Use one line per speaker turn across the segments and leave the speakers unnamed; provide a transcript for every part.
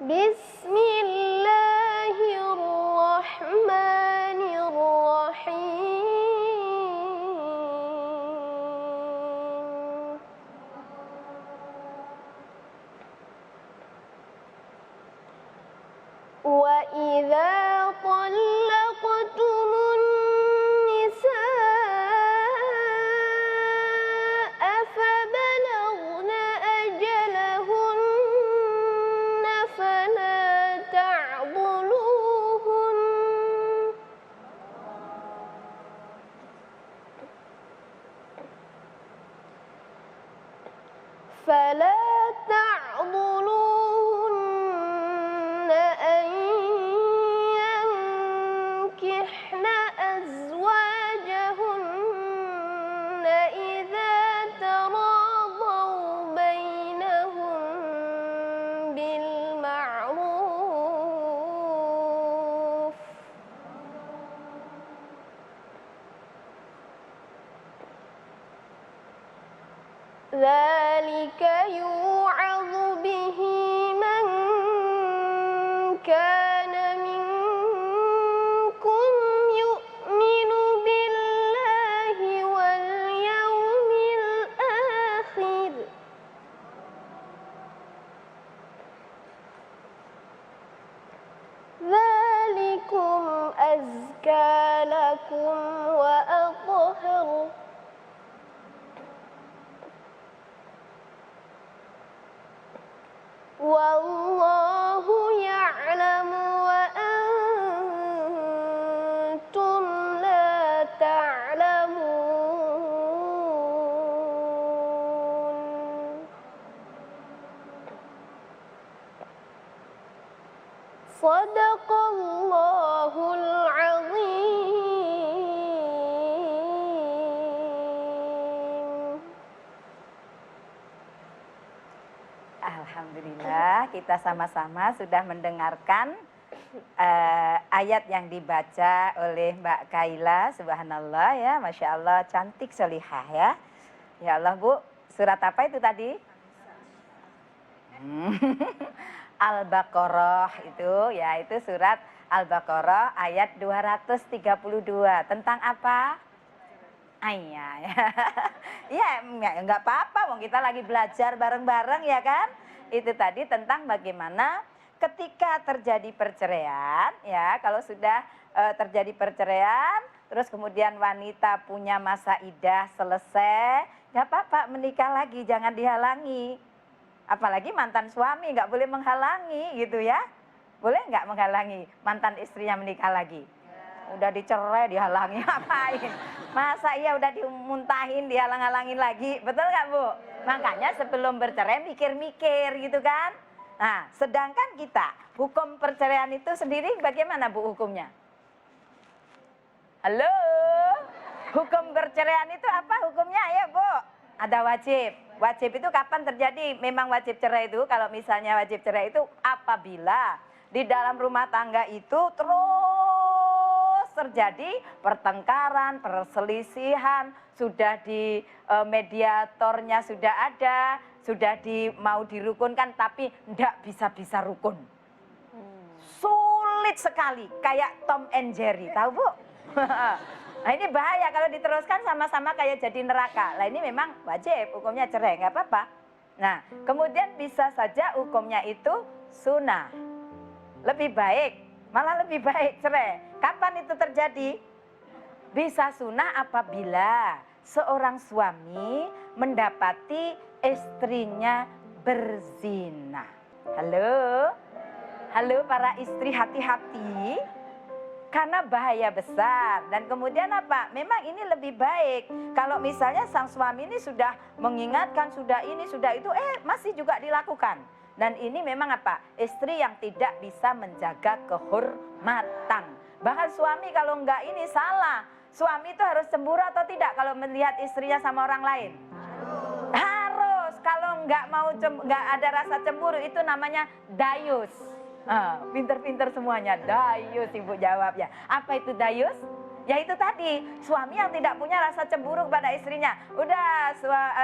Bismillahirrahmanirrahim. Wa idza طلقتم النساء فبلغن أجلهن فلا تعضلوهن أن ينكحن أزواجهن إذا تراضوا بينهم بالمعروف ذلك يوعظ به من كان منكم يؤمن بالله واليوم الآخر ذلكم أزكى لكم وأطهر والله يعلم وأنتم لا تعلمون صدق الله العظيم.
Alhamdulillah kita sama-sama sudah mendengarkan ayat yang dibaca oleh Mbak Kaila. Subhanallah ya, Masya Allah, cantik solihah ya. Ya Allah Bu, surat apa itu tadi? Al-Baqarah itu ya, itu surat Al-Baqarah ayat 232. Tentang apa? Iya ya. Ya nggak apa-apa, wong kita lagi belajar bareng-bareng ya kan. Itu tadi tentang bagaimana ketika terjadi perceraian ya, kalau sudah terjadi perceraian terus kemudian wanita punya masa iddah selesai, nggak apa-apa menikah lagi, jangan dihalangi. Apalagi mantan suami nggak boleh menghalangi gitu ya. Boleh nggak menghalangi mantan istrinya menikah lagi? Udah dicerai dihalangi ngapain? Masa iya udah dimuntahin dihalang-halangin lagi? Betul nggak Bu? Makanya sebelum bercerai mikir-mikir gitu kan. Nah sedangkan kita hukum perceraian itu sendiri bagaimana Bu hukumnya? Halo? Hukum perceraian itu apa hukumnya ya Bu? Ada wajib. Wajib itu kapan terjadi? Memang wajib cerai itu kalau misalnya wajib cerai itu apabila di dalam rumah tangga itu terus terjadi pertengkaran, perselisihan, sudah di mediatornya sudah ada, sudah mau dirukunkan tapi tidak bisa rukun. Sulit sekali, kayak Tom and Jerry, tahu Bu? Nah ini bahaya kalau diteruskan sama-sama kayak jadi neraka. Nah ini memang wajib hukumnya cerai, nggak apa-apa. Nah kemudian bisa saja hukumnya itu sunnah. Lebih baik, malah lebih baik cerai. Kapan itu terjadi? Bisa sunnah apabila seorang suami mendapati istrinya berzina. Halo? Halo para istri, hati-hati. Karena bahaya besar. Dan kemudian apa? Memang ini lebih baik. Kalau misalnya sang suami ini sudah mengingatkan, sudah ini, sudah itu, masih juga dilakukan. Dan ini memang apa? Istri yang tidak bisa menjaga kehormatan. Bahkan suami kalau enggak ini salah. Suami itu harus cemburu atau tidak kalau melihat istrinya sama orang lain? Harus. Kalau enggak mau enggak ada rasa cemburu itu namanya dayus. Pinter-pinter semuanya. Dayus Ibu jawab ya. Apa itu dayus? Ya itu tadi, suami yang tidak punya rasa cemburu kepada istrinya. Udah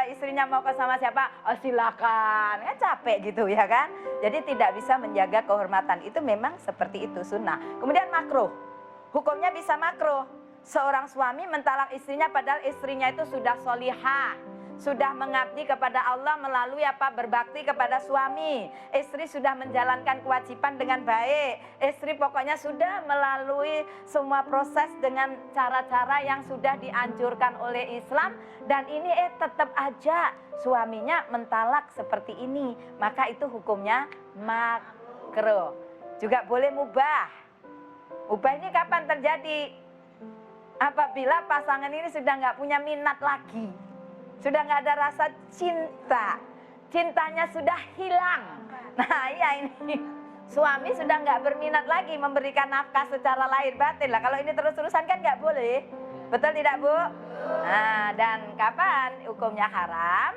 istrinya mau ke sama siapa, oh silakan. Kan capek gitu ya kan. Jadi tidak bisa menjaga kehormatan. Itu memang seperti itu sunnah. Kemudian makruh. Hukumnya bisa makruh. Seorang suami mentalak istrinya padahal istrinya itu sudah solihah. Sudah mengabdi kepada Allah melalui berbakti kepada suami. Istri sudah menjalankan kewajiban dengan baik. Istri pokoknya sudah melalui semua proses dengan cara-cara yang sudah dianjurkan oleh Islam. Dan ini tetap aja suaminya mentalak seperti ini. Maka itu hukumnya makruh. Juga boleh mubah. Mubah ini kapan terjadi? Apabila pasangan ini sudah nggak punya minat lagi. Sudah nggak ada rasa cinta, cintanya sudah hilang. Nah ya ini suami sudah nggak berminat lagi memberikan nafkah secara lahir batin lah. Kalau ini terus-terusan kan nggak boleh, betul tidak Bu? Nah dan kapan hukumnya haram?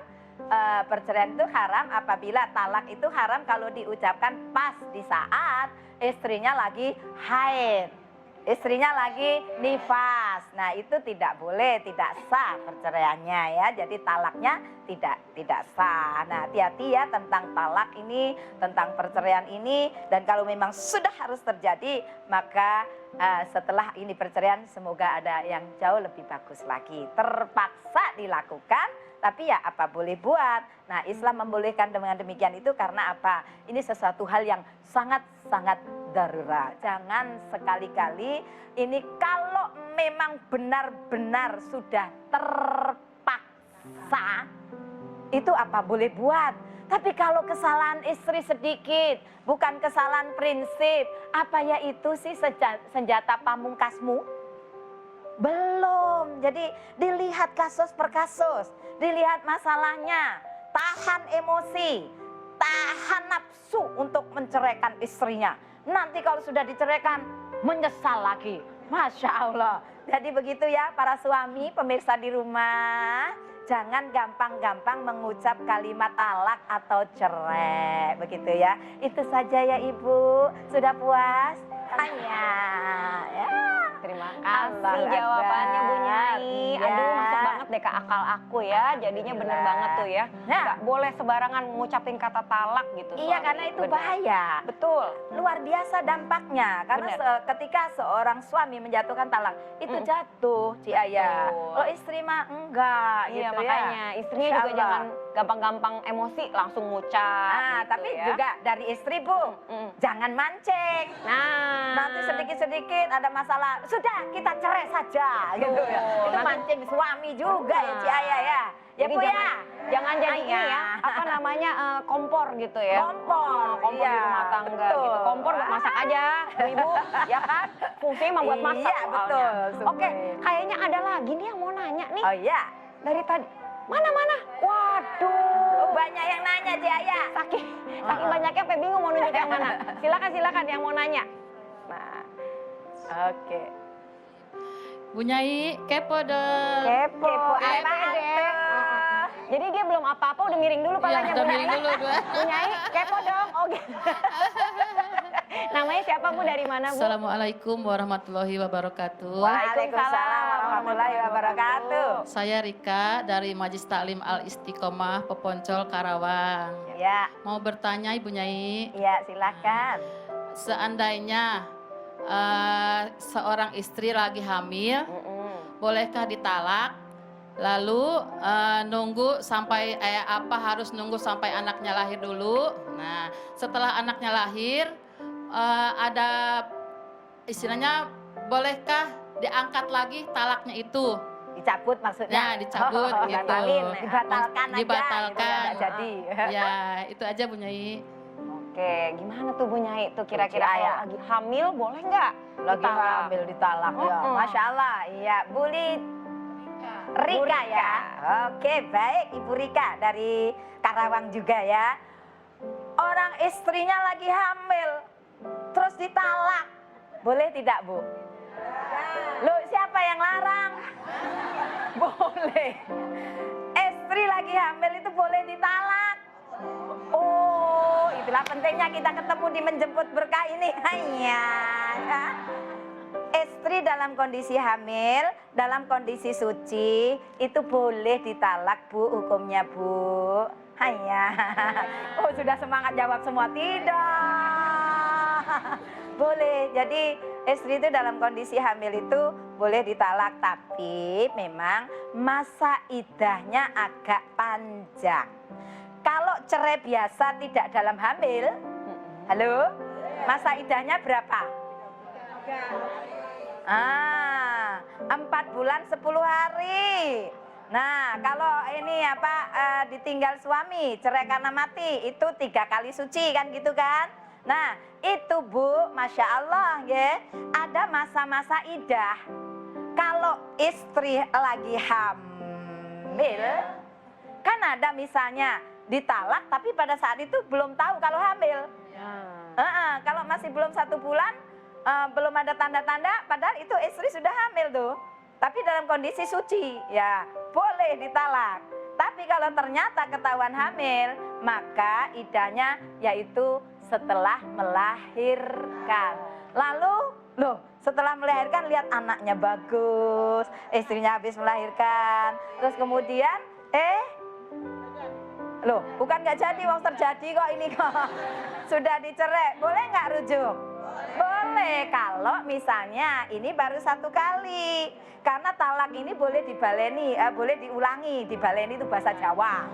Perceraian itu haram apabila talak itu haram kalau diucapkan pas di saat istrinya lagi haid. Istrinya lagi nifas. Nah itu tidak boleh, tidak sah perceraiannya ya. Jadi talaknya tidak sah. Nah hati-hati ya tentang talak ini, tentang perceraian ini. Dan kalau memang sudah harus terjadi, maka setelah ini perceraian semoga ada yang jauh lebih bagus lagi. Terpaksa dilakukan, tapi ya apa boleh buat. Nah Islam membolehkan dengan demikian itu karena apa? Ini sesuatu hal yang sangat-sangat darurat. Jangan sekali-kali ini kalau memang benar-benar sudah terpaksa, itu apa boleh buat. Tapi kalau kesalahan istri sedikit, bukan kesalahan prinsip, apa ya itu sih senjata pamungkasmu? Belum. Jadi dilihat kasus per kasus, dilihat masalahnya, tahan emosi, tahan nafsu untuk menceraikan istrinya. Nanti kalau sudah diceraikan, menyesal lagi. Masya Allah. Jadi begitu ya para suami pemirsa di rumah. Jangan gampang-gampang mengucap kalimat talak atau cerai. Begitu ya. Itu saja ya Ibu. Sudah puas? Tanya. Ya.
Terima kasih jawabannya Bu Nyai.
Iya.
Aduh masuk banget deh ke akal aku ya. Jadinya bener banget tuh ya.
Nah.
Nggak boleh sembarangan ngucapin kata talak gitu.
Iya
suami.
karena itu
Bener.
bahaya.
Betul.
Luar biasa dampaknya. Karena ketika seorang suami menjatuhkan talak, itu jatuh Ci Ayah.
Betul.
Kalau istri mah enggak
Iya
gitu
makanya
ya.
istrinya
Insya
juga
Allah.
jangan gampang-gampang emosi langsung ngucap.
Ah,
gitu
tapi
ya.
juga dari istri Bu, jangan mancing.
Nah.
Nanti sedikit-sedikit ada masalah, sudah kita cerai saja gitu ya. Itu
Nanti-
mancing suami juga ya Ci Ayah ya. Ya
Jadi
Bu ya.
jangan jadi ini
Ayah.
ya, apa namanya kompor gitu ya.
Kompor,
kompor
iya,
di rumah tangga
betul.
gitu. Kompor buat masak aja, Ibu, ya kan? Fungsinya mah buat masak
Iya,
soalnya.
betul,
Oke,
Sumi.
kayaknya ada lagi nih yang mau nanya nih
Oh iya.
dari tadi. Mana? Waduh,
Banyak yang nanya Ci Ayah.
saking banyaknya sampai bingung mau nunjuk yang mana. Silakan yang mau nanya. Nah,
Oke.
Bu Nyai, kepo dong.
kepo,
apa
deh.
tuh?
Jadi dia belum apa-apa udah miring dulu
Iya,
palanya
udah
Bu
miring
Nyai.
dulu dua.
Bu Nyai, kepo dong. Oke. Namanya siapa Bu, dari mana Bu?
Assalamualaikum warahmatullahi wabarakatuh.
Waalaikumsalam warahmatullahi wabarakatuh.
Saya Rika dari Majlis Taklim Al Istiqomah Peponcol Karawang.
Ya,
Mau bertanya Ibu Nyai,
iya silakan.
seandainya seorang istri lagi hamil, bolehkah ditalak? Lalu nunggu sampai harus nunggu sampai anaknya lahir dulu. Nah, setelah anaknya lahir ada istilahnya bolehkah diangkat lagi talaknya itu?
Dicabut maksudnya?
Ya, dicabut gitu.
Dibatalkan aja.
Dibatalkan.
Gitu, ya, nggak jadi.
Ya, itu aja Bu Nyai.
Oke, gimana tuh Bu Nyai tuh kira-kira
Ayah.
kalau lagi hamil boleh nggak?
Lagi
ditalak?
hamil ditalak ya. Masya Allah. Iya, Bu Rika ya. Oke, baik Ibu Rika dari Karawang juga ya. Orang istrinya lagi hamil, terus ditalak. Boleh tidak Bu? Loh, siapa yang larang? Boleh. Istri lagi hamil itu boleh ditalak. Oh, itulah pentingnya kita ketemu di menjemput berkah ini. Hanya. istri dalam kondisi hamil, dalam kondisi suci, itu boleh ditalak Bu hukumnya Bu. Hanya, oh sudah semangat jawab semua, tidak. Boleh, jadi istri itu dalam kondisi hamil itu boleh ditalak, tapi memang masa iddahnya agak panjang. Kalau cerai biasa tidak dalam hamil, halo, masa iddahnya berapa? 4 bulan 10 hari. Nah, kalau ini ditinggal suami, cerai karena mati, itu 3 kali suci kan gitu kan? Nah, itu Bu, Masya Allah ya, ada masa-masa iddah. Kalau istri lagi hamil, kan ada misalnya ditalak tapi pada saat itu belum tahu kalau hamil. Kalau masih belum 1 bulan, belum ada tanda-tanda, padahal itu istri sudah hamil tuh. Tapi dalam kondisi suci, ya boleh ditalak. Tapi kalau ternyata ketahuan hamil, maka iddahnya yaitu setelah melahirkan. Lalu, setelah melahirkan lihat anaknya bagus, istrinya habis melahirkan, terus kemudian, bukan nggak jadi, wong terjadi kok ini kok. Sudah dicerai, boleh nggak rujuk? Boleh, kalau misalnya ini baru 1 kali. Karena talak ini boleh dibaleni, boleh diulangi. Dibaleni itu bahasa Jawa.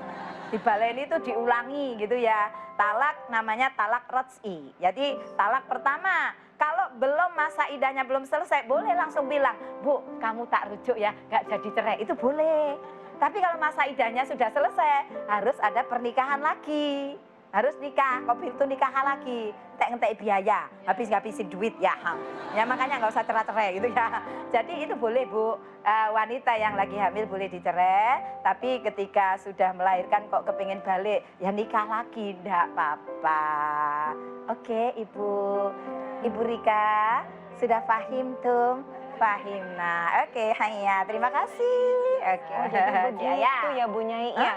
Dibaleni itu diulangi gitu ya. Talak namanya talak raj'i. Jadi talak pertama, kalau belum masa iddahnya belum selesai, boleh langsung bilang, Bu, kamu tak rujuk ya, nggak jadi cerai. Itu boleh. Tapi kalau masa iddahnya sudah selesai, harus ada pernikahan lagi. Harus nikah, kok itu nikah lagi, entek biaya, habis-habisin duit ya. Ya makanya nggak usah cerai-cerai gitu ya. Jadi itu boleh Bu, wanita yang lagi hamil boleh dicerai, tapi ketika sudah melahirkan kok kepingin balik, ya nikah lagi, enggak apa-apa. Oke Ibu Rika, sudah paham tuh? Pahim. Nah, oke, Hanya, terima kasih. Oke.
Oh, jadi begitu ya Bu Nyai ya.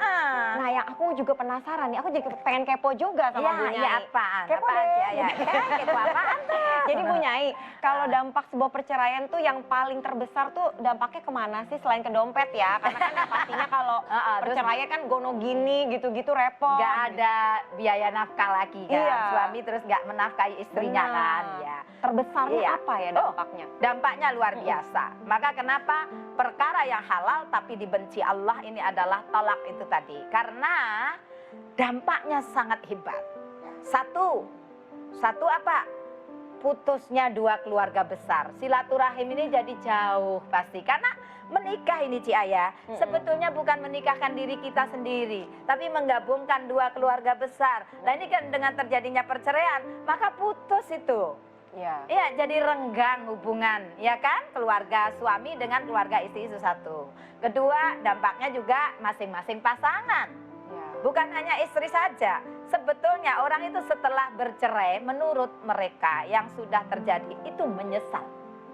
Nah, yang aku juga penasaran nih, aku jadi pengen kepo juga sama Bu Nyai.
Iya, apaan?
Kepo
Apaan
deh.
ya? Kepo apaan tuh?
Jadi Bu Nyai, kalau dampak sebuah perceraian tuh yang paling terbesar tuh dampaknya kemana sih selain ke dompet ya? Karena kan yang pastinya kalau perceraian kan gono gini gitu-gitu repot.
Gak ada biaya nafkah lagi kan.
Iya.
Suami terus gak menafkahi istrinya kan. Ya.
Terbesarnya apa ya dampaknya?
Dampaknya luar biasa. Maka kenapa perkara yang halal tapi dibenci Allah ini adalah talak itu tadi. Karena dampaknya sangat hebat. Satu apa? Putusnya 2 keluarga besar. Silaturahim ini jadi jauh pasti. Karena menikah ini Ci Ayah, sebetulnya bukan menikahkan diri kita sendiri, tapi menggabungkan 2 keluarga besar. Nah ini kan dengan terjadinya perceraian, maka putus itu. Iya, jadi renggang hubungan, ya kan? Keluarga suami dengan keluarga istri itu satu. Kedua, dampaknya juga masing-masing pasangan. Bukan hanya istri saja. Sebetulnya orang itu setelah bercerai, menurut mereka yang sudah terjadi itu menyesal.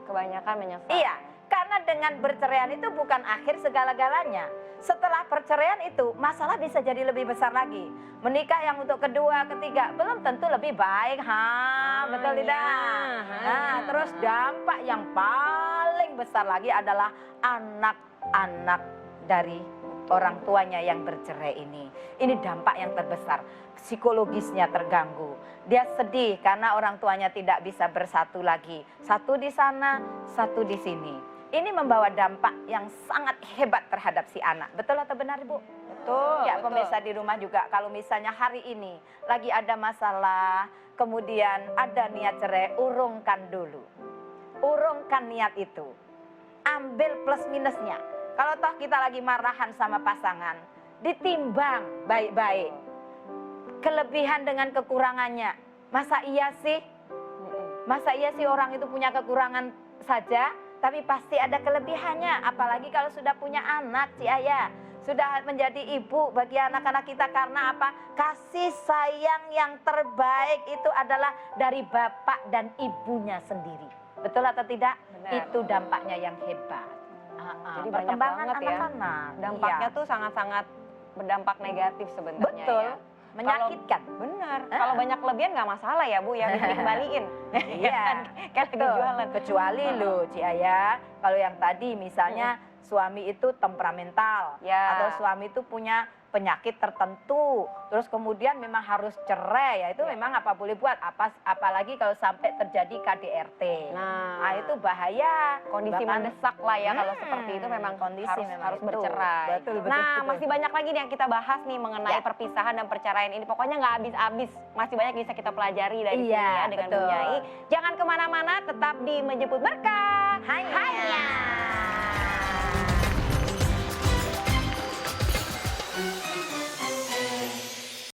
Kebanyakan menyesal.
Iya, karena dengan berceraian itu bukan akhir segala-galanya. Setelah perceraian itu masalah bisa jadi lebih besar lagi. Menikah yang untuk kedua, ketiga belum tentu lebih baik, betul tidak? Nah, terus dampak yang paling besar lagi adalah anak-anak dari orang tuanya yang bercerai ini. Ini dampak yang terbesar. Psikologisnya terganggu. Dia sedih karena orang tuanya tidak bisa bersatu lagi. Satu di sana, satu di sini. Ini membawa dampak yang sangat hebat terhadap si anak. Betul atau benar Ibu?
Betul.
Ya, pemirsa di rumah juga, kalau misalnya hari ini lagi ada masalah, kemudian ada niat cerai, urungkan dulu. Urungkan niat itu. Ambil plus minusnya. Kalau toh kita lagi marahan sama pasangan, ditimbang baik-baik. Kelebihan dengan kekurangannya. Masa iya sih? Masa iya sih orang itu punya kekurangan saja? Tapi pasti ada kelebihannya, apalagi kalau sudah punya anak, Ci Ayah. Sudah menjadi ibu bagi anak-anak kita karena apa? Kasih sayang yang terbaik itu adalah dari bapak dan ibunya sendiri. Betul atau tidak?
Benar.
Itu dampaknya yang hebat.
Jadi banyak banget ya.
anak-anak.
Dampaknya
Iya.
tuh sangat-sangat berdampak negatif sebenarnya.
Betul.
Ya.
menyakitkan.
Benar. Kalau banyak kelebihan nggak masalah ya Bu ya, bisa dikembaliin.
Iya,
Kan lagi
betul.
jualan.
Kecuali loh Ci Aya, kalau yang tadi misalnya suami itu temperamental,
Ya.
atau suami itu punya penyakit tertentu, terus kemudian memang harus cerai, ya itu memang apa boleh buat, apalagi kalau sampai terjadi KDRT.
Nah,
itu bahaya.
kondisi
Bahkan-
mendesak lah ya kalau seperti itu memang
kondisi
harus
itu.
bercerai.
Betul, betul,
Nah,
betul.
masih banyak lagi nih yang kita bahas nih mengenai
Ya.
perpisahan dan perceraian ini. Pokoknya nggak habis-habis. Masih banyak yang bisa kita pelajari dari sini
Iya,
ya dengan
betul.
Bu Nyai. Jangan kemana-mana, tetap di Menjemput Berkah.
Hanya.